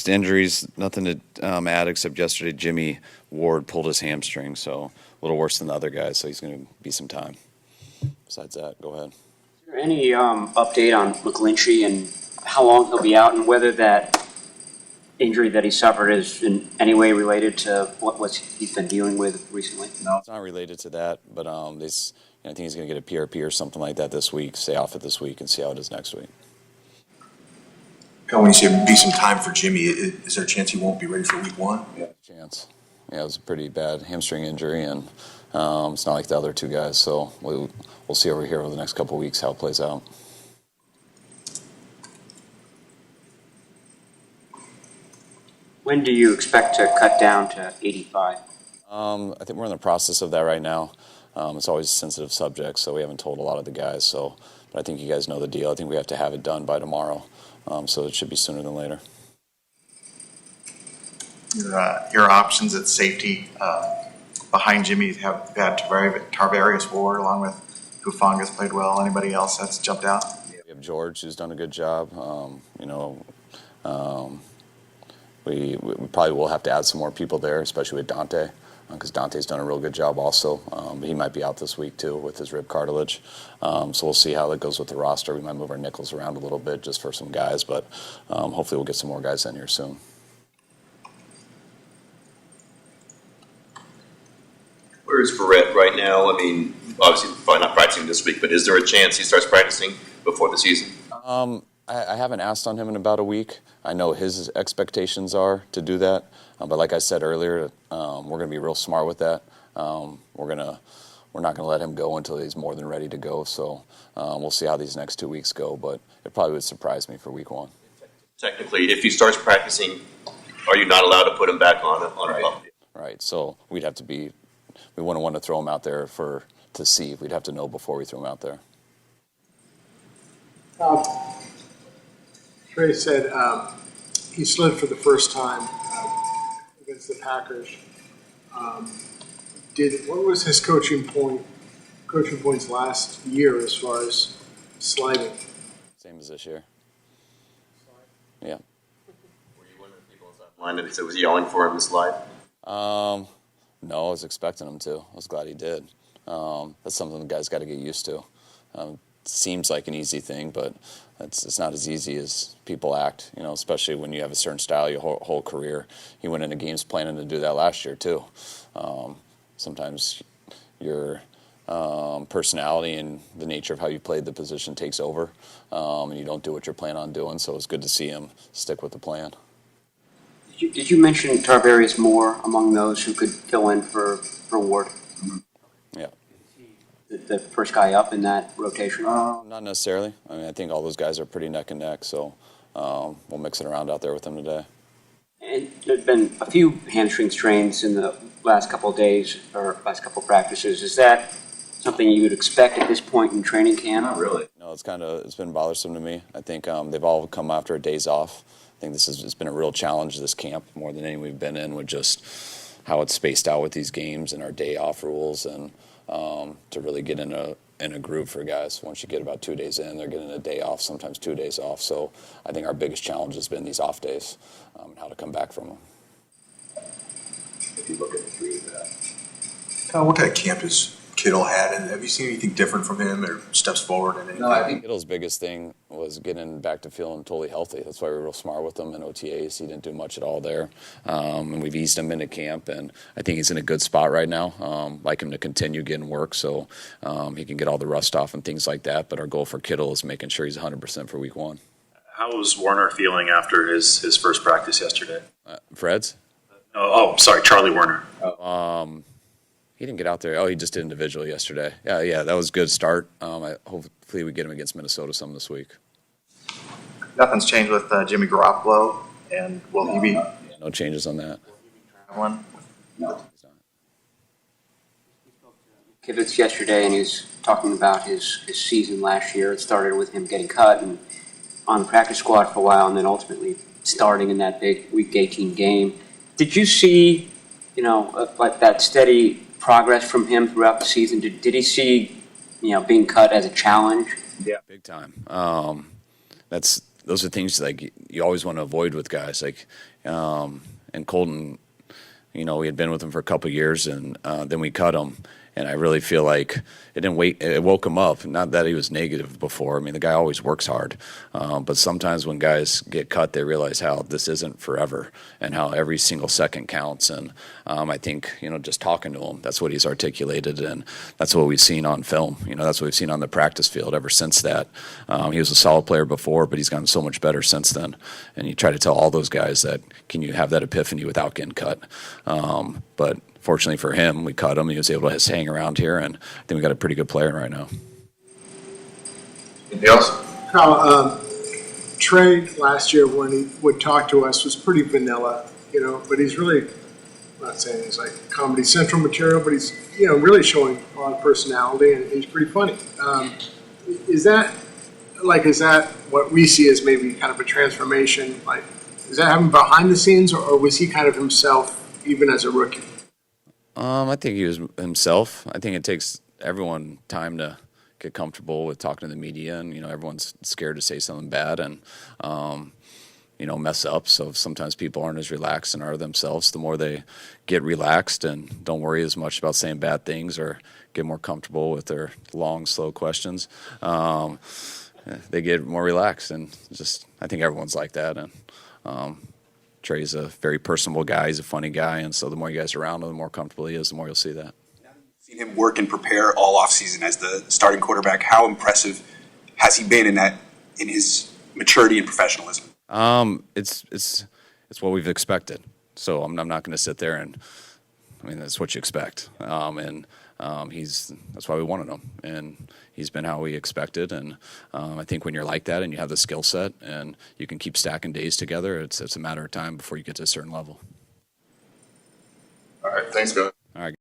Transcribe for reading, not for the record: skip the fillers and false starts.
just injuries, nothing to add except yesterday Jimmy Ward pulled his hamstring, so a little worse than the other guys, so he's going to be some time. Besides that, go ahead. Is there any update on McGlinchey and how long he'll be out, and whether that injury that he suffered is in any way related to what he's been dealing with recently? No, it's not related to that, but I think he's going to get a PRP or something like that this week, stay off it this week, and see how it is next week. When you say be some time for Jimmy, is there a chance he won't be ready for week 1? Yeah, chance. Yeah, it was a pretty bad hamstring injury, and it's not like the other two guys, so we'll see over here over the next couple of weeks how it plays out. When do you expect to cut down to 85? I think we're in the process of that right now. It's always a sensitive subject, so we haven't told a lot of the guys. But I think you guys know the deal. I think we have to have it done by tomorrow, so it should be sooner than later. Your options at safety behind Jimmy have had Tarvarius Ward along with Hufanga's played well. Anybody else that's jumped out? We have George, who's done a good job. We probably will have to add some more people there, especially with Dante, because Dante's done a real good job also. But he might be out this week too with his rib cartilage. So we'll see how that goes with the roster. We might move our nickels around a little bit just for some guys, but hopefully we'll get some more guys in here soon. Where is Barrett right now? I mean, obviously probably not practicing this week, but is there a chance he starts practicing before the season? I haven't asked on him in about a week. I know his expectations are to do that, but like I said earlier, we're going to be real smart with that. We're not going to let him go until he's more than ready to go. So we'll see how these next 2 weeks go, but it probably would surprise me for week 1. Technically, if he starts practicing, are you not allowed to put him back on a pup? Right. So we wouldn't want to throw him out there to see. We'd have to know before we threw him out there. Trey said he slid for the first time against the Packers. What was his coaching points last year as far as sliding? Same as this year. Yeah. Were you one of the people on that line that was yelling for him to slide? No, I was expecting him to. I was glad he did. That's something the guys got to get used to. Seems like an easy thing, but it's not as easy as people act, especially when you have a certain style your whole career. He went into games planning to do that last year, too. Sometimes your personality and the nature of how you played the position takes over, and you don't do what you're planning on doing, so it's good to see him stick with the plan. Did you mention Tarvarius Moore among those who could fill in for Ward? Yeah. The first guy up in that rotation? Not necessarily. I mean, I think all those guys are pretty neck and neck, so we'll mix it around out there with them today. And there's been a few hamstring strains in the last couple of days or last couple of practices. Is that something you would expect at this point in training camp? Not really. No, it's been bothersome to me. I think they've all come after days off. I think it's been a real challenge this camp more than any we've been in with just how it's spaced out with these games and our day off rules and to really get in a groove for guys. Once you get about 2 days in, they're getting a day off, sometimes 2 days off. So I think our biggest challenge has been these off days and how to come back from them. If you look at the 3 of that. Kyle, what kind of camp has Kittle had? And have you seen anything different from him or steps forward in anything? No, I think Kittle's biggest thing was getting back to feeling totally healthy. That's why we were real smart with him in OTAs. He didn't do much at all there. And we've eased him into camp, and I think he's in a good spot right now. Like him to continue getting work so he can get all the rust off and things like that. But our goal for Kittle is making sure he's 100% for week 1. How was Warner feeling after his first practice yesterday? Fred's? Sorry, Charlie Warner. He didn't get out there. Oh, he just did individual yesterday. Yeah, that was a good start. Hopefully we get him against Minnesota some this week. Nothing's changed with Jimmy Garoppolo, and will he be? Yeah, no changes on that. One? No. Kivitz yesterday, and he was talking about his season last year. It started with him getting cut and on the practice squad for a while, and then ultimately starting in that big Week 18 game. Did you see, like that steady progress from him throughout the season? Did he see, being cut as a challenge? Yeah, big time. Those are things like you always want to avoid with guys. Like And Colton, we had been with him for a couple of years, and then we cut him. And I really feel like it woke him up. Not that he was negative before. I mean, the guy always works hard. But sometimes when guys get cut, they realize how this isn't forever and how every single second counts. And I think, just talking to him, that's what he's articulated. And that's what we've seen on film. That's what we've seen on the practice field ever since that. He was a solid player before, but he's gotten so much better since then. And you try to tell all those guys that, can you have that epiphany without getting cut? But fortunately for him, we cut him. He was able to hang around here, and I think we got a pretty good player right now. Anything else? Kyle, Trey last year when he would talk to us was pretty vanilla, but he's really, I'm not saying he's like Comedy Central material, but he's, really showing a lot of personality, and he's pretty funny. Is that what we see as maybe kind of a transformation? Like, is that happening behind the scenes, or was he kind of himself even as a rookie? I think he was himself. I think it takes everyone time to get comfortable with talking to the media, and everyone's scared to say something bad and mess up. So sometimes people aren't as relaxed and are themselves. The more they get relaxed and don't worry as much about saying bad things or get more comfortable with their long, slow questions, they get more relaxed. And I think everyone's like that. And Trey's a very personable guy. He's a funny guy, and so the more you guys are around him, the more comfortable he is, the more you'll see that. Seen him work and prepare all offseason as the starting quarterback. How impressive has he been in his maturity and professionalism? It's what we've expected. So I'm not going to sit there and, that's what you expect. That's why we wanted him, and he's been how we expected. And I think when you're like that and you have the skill set and you can keep stacking days together, it's a matter of time before you get to a certain level. All right, thanks, guys. All right.